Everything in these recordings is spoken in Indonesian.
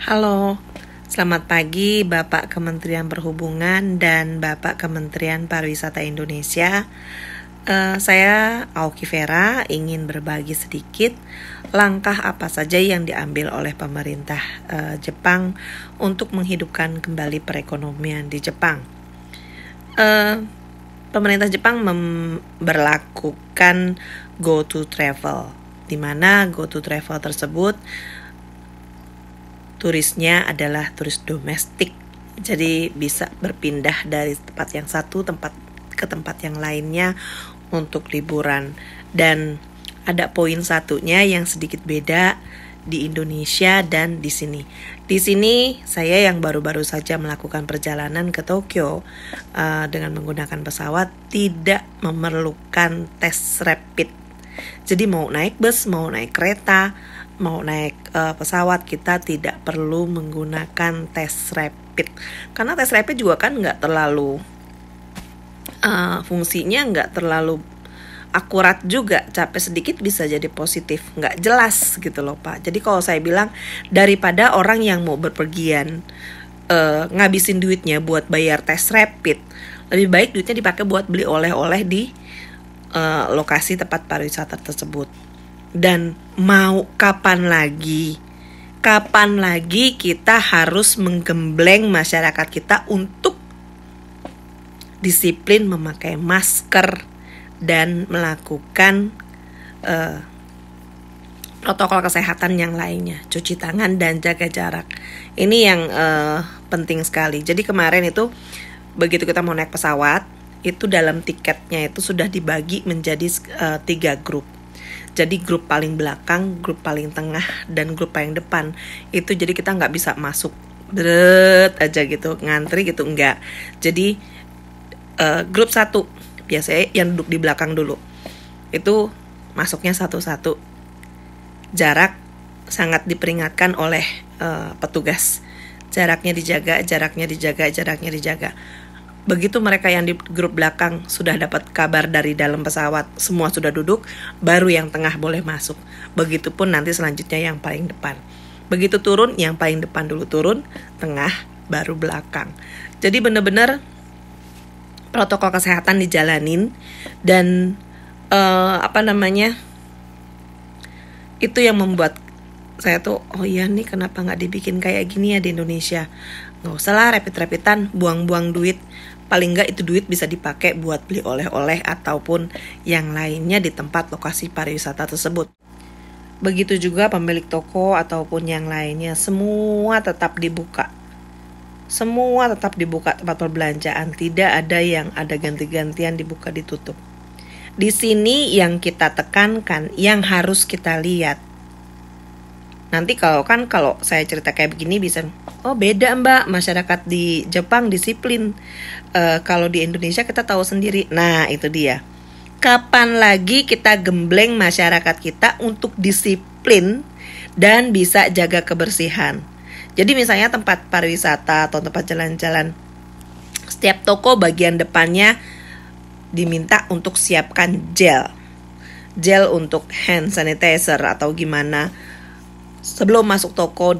Halo, selamat pagi Bapak Kementerian Perhubungan dan Bapak Kementerian Pariwisata Indonesia. Saya Aoki Vera ingin berbagi sedikit langkah apa saja yang diambil oleh pemerintah Jepang untuk menghidupkan kembali perekonomian di Jepang. Pemerintah Jepang memberlakukan Go to Travel, di mana Go to Travel tersebut turisnya adalah turis domestik, jadi bisa berpindah dari tempat yang satu ke tempat yang lainnya untuk liburan. Dan ada poin satunya yang sedikit beda di Indonesia dan di sini. Di sini saya yang baru-baru saja melakukan perjalanan ke Tokyo dengan menggunakan pesawat tidak memerlukan tes rapid. Jadi mau naik bus, mau naik kereta, mau naik pesawat, kita tidak perlu menggunakan tes rapid. Karena tes rapid juga kan nggak terlalu fungsinya nggak terlalu akurat juga, capek sedikit bisa jadi positif, nggak jelas gitu loh Pak. Jadi kalau saya bilang, daripada orang yang mau berpergian ngabisin duitnya buat bayar tes rapid, lebih baik duitnya dipakai buat beli oleh-oleh di lokasi tempat pariwisata tersebut. Dan mau kapan lagi kita harus menggembleng masyarakat kita untuk disiplin memakai masker dan melakukan protokol kesehatan yang lainnya, cuci tangan dan jaga jarak. Ini yang penting sekali. Jadi kemarin itu begitu kita mau naik pesawat, itu dalam tiketnya itu sudah dibagi menjadi 3 grup. Jadi grup paling belakang, grup paling tengah, dan grup paling depan. Itu jadi kita nggak bisa masuk deret aja gitu, ngantri gitu, enggak. Jadi grup 1 biasanya yang duduk di belakang dulu, itu masuknya satu-satu. Jarak sangat diperingatkan oleh petugas. Jaraknya dijaga. Begitu mereka yang di grup belakang sudah dapat kabar dari dalam pesawat, semua sudah duduk, baru yang tengah boleh masuk. Begitupun nanti selanjutnya yang paling depan. Begitu turun, yang paling depan dulu turun, tengah, baru belakang. Jadi benar-benar protokol kesehatan dijalanin. Dan itu yang membuat saya tuh, oh iya nih, kenapa gak dibikin kayak gini ya di Indonesia. Gak usah lah rapid-rapidan, buang-buang duit. Paling nggak itu duit bisa dipakai buat beli oleh-oleh ataupun yang lainnya di tempat lokasi pariwisata tersebut. Begitu juga pemilik toko ataupun yang lainnya, semua tetap dibuka. Tempat perbelanjaan, tidak ada yang ada ganti-gantian dibuka ditutup. Di sini yang kita tekankan, yang harus kita lihat. Nanti kalau saya cerita kayak begini bisa, oh beda Mbak, masyarakat di Jepang disiplin. Kalau di Indonesia kita tahu sendiri. Nah itu dia. Kapan lagi kita gembleng masyarakat kita untuk disiplin dan bisa jaga kebersihan. Jadi misalnya tempat pariwisata atau tempat jalan-jalan, setiap toko bagian depannya diminta untuk siapkan gel untuk hand sanitizer atau gimana. Sebelum masuk toko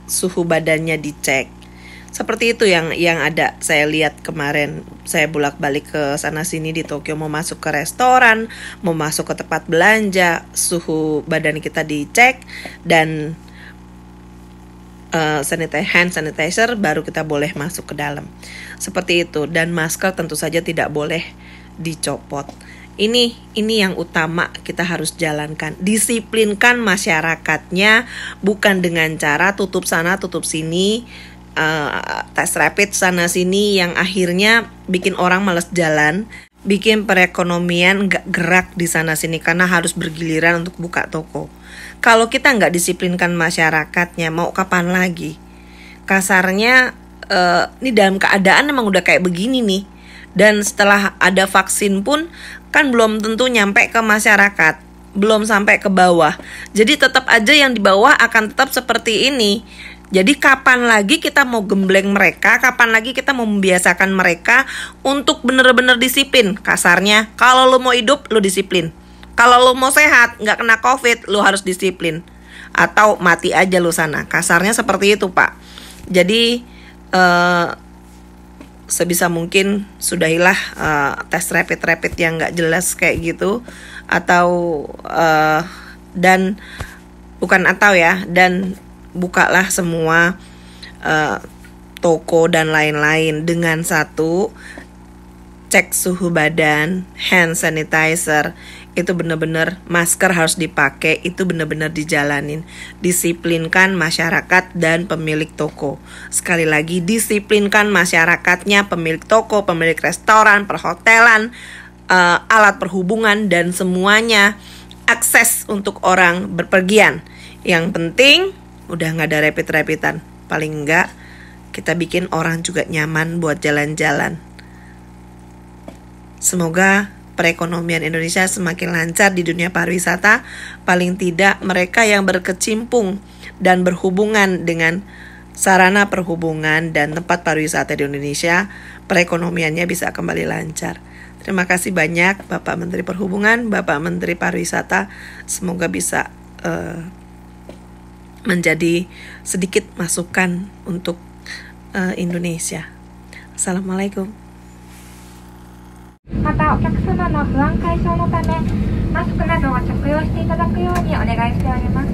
suhu badannya dicek. Seperti itu yang ada saya lihat kemarin. Saya bolak-balik ke sana sini di Tokyo, mau masuk ke restoran, mau masuk ke tempat belanja, suhu badan kita dicek dan hand sanitizer baru kita boleh masuk ke dalam. Seperti itu. Dan masker tentu saja tidak boleh dicopot. Ini yang utama kita harus jalankan. Disiplinkan masyarakatnya, bukan dengan cara tutup sana tutup sini, tes rapid sana sini, yang akhirnya bikin orang malas jalan, bikin perekonomian gak gerak di sana sini karena harus bergiliran untuk buka toko. Kalau kita gak disiplinkan masyarakatnya, mau kapan lagi? Kasarnya ini dalam keadaan emang udah kayak begini nih. Dan setelah ada vaksin pun kan belum tentu nyampe ke masyarakat, belum sampai ke bawah. Jadi tetap aja yang di bawah akan tetap seperti ini. Jadi kapan lagi kita mau gembleng mereka, kapan lagi kita mau membiasakan mereka untuk bener-bener disiplin. Kasarnya, kalau lo mau hidup, lo disiplin. Kalau lo mau sehat, gak kena COVID, lo harus disiplin. atau mati aja lu sana. Kasarnya seperti itu, Pak. Jadi sebisa mungkin sudahilah tes rapid yang nggak jelas kayak gitu, atau dan bukalah semua toko dan lain-lain dengan satu, cek suhu badan, hand sanitizer, itu benar-benar masker harus dipakai, itu benar-benar dijalanin. Disiplinkan masyarakat dan pemilik toko. Sekali lagi, disiplinkan masyarakatnya, pemilik toko, pemilik restoran, perhotelan, alat perhubungan, dan semuanya akses untuk orang berpergian. Yang penting udah nggak ada rapid-rapidan. Paling enggak kita bikin orang juga nyaman buat jalan-jalan. Semoga perekonomian Indonesia semakin lancar di dunia pariwisata. Paling tidak mereka yang berkecimpung dan berhubungan dengan sarana perhubungan dan tempat pariwisata di Indonesia, perekonomiannya bisa kembali lancar. Terima kasih banyak Bapak Menteri Perhubungan, Bapak Menteri Pariwisata. Semoga bisa menjadi sedikit masukan untuk Indonesia. Assalamualaikum. またお客様の不安解消のためマスクなどを着用していただくようにお願いしております。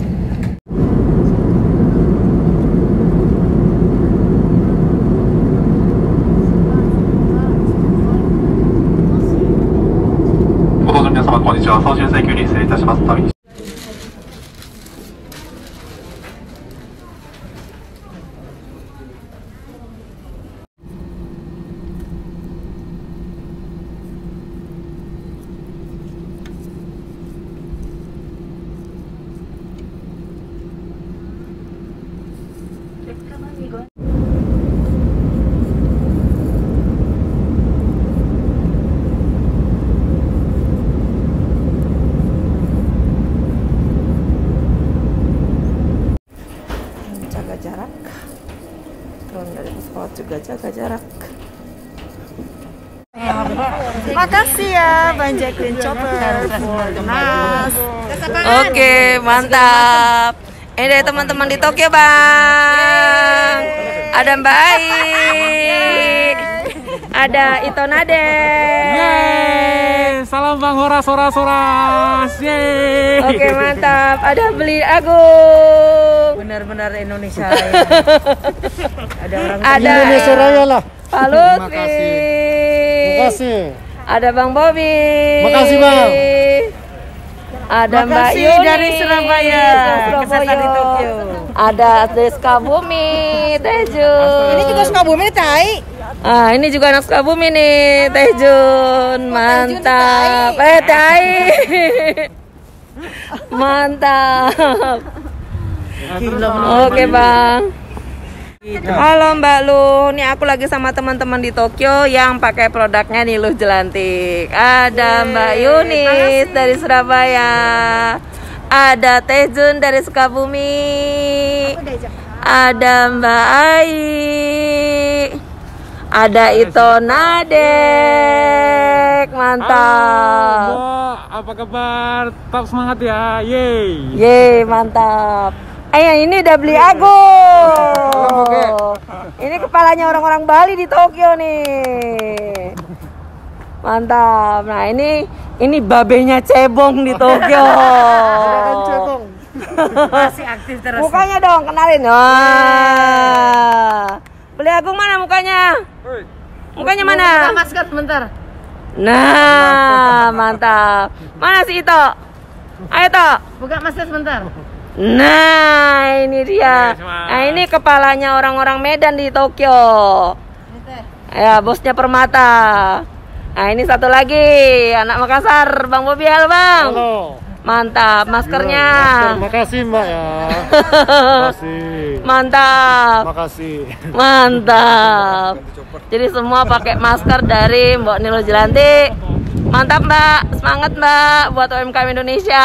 ご搭乗の皆様こんにちは。送信請求に失礼いたします。旅に Jaga jarak. Turun dari pesawat juga jaga jarak. Makasih ya Bang Jacqueline Chopper for the mas. Oke, mantap. Ini dari teman-teman di Tokyo, Bang. Ada Mbak Ai. Ada Ito Nade. Yeay, salam Bang Horas. Yeay. Oke, mantap. Ada Beli Agung. Benar-benar Indonesia. Ada orang Indonesia Raya lah. Pak Lutfi. Terima kasih. Ada Bang Bobby. Makasih, Bang. Ada Mbak Makasih Yuni dari Surabaya. Kesasar di Tokyo. Ada Sukabumi, Tejun. Ini juga Sukabumi Tai. Ini juga anak Sukabumi nih, Tejun. Mantap. Tai. Mantap. Oke, Bang. Halo Mbak Lu, ini aku lagi sama teman-teman di Tokyo yang pakai produknya Niluh Jelantik. Ada Mbak Yunis dari Surabaya, ada Tejun dari Sukabumi, ada Mbak Ai, ada Ito Nadek. Mantap. Halo, apa kabar? Tetap semangat ya. Yeay. Yeay, mantap. Ini udah Beli Agung. Ini kepalanya orang-orang Bali di Tokyo nih. Mantap. Nah, ini babenya Cebong di Tokyo. Masih aktif terus. Mukanya dong, kenalin. Wah. Beli Agung mana mukanya? Mukanya mana? Buka masker sebentar. Nah, mantap. Mana si Ito? Ayo, Ito. Buka masker sebentar. Nah, ini dia. Nah, ini kepalanya orang-orang Medan di Tokyo. Ya, bosnya Permata. Nah, ini satu lagi, anak Makassar, Bang Bobby. Halo, Bang. Halo. Mantap, maskernya. Makasih Mbak ya. Makasih. Mantap. Makasih. Mantap. Jadi semua pakai masker dari Mbak Niluh Jelantik. Mantap, Mbak. Semangat, Mbak, buat UMKM Indonesia.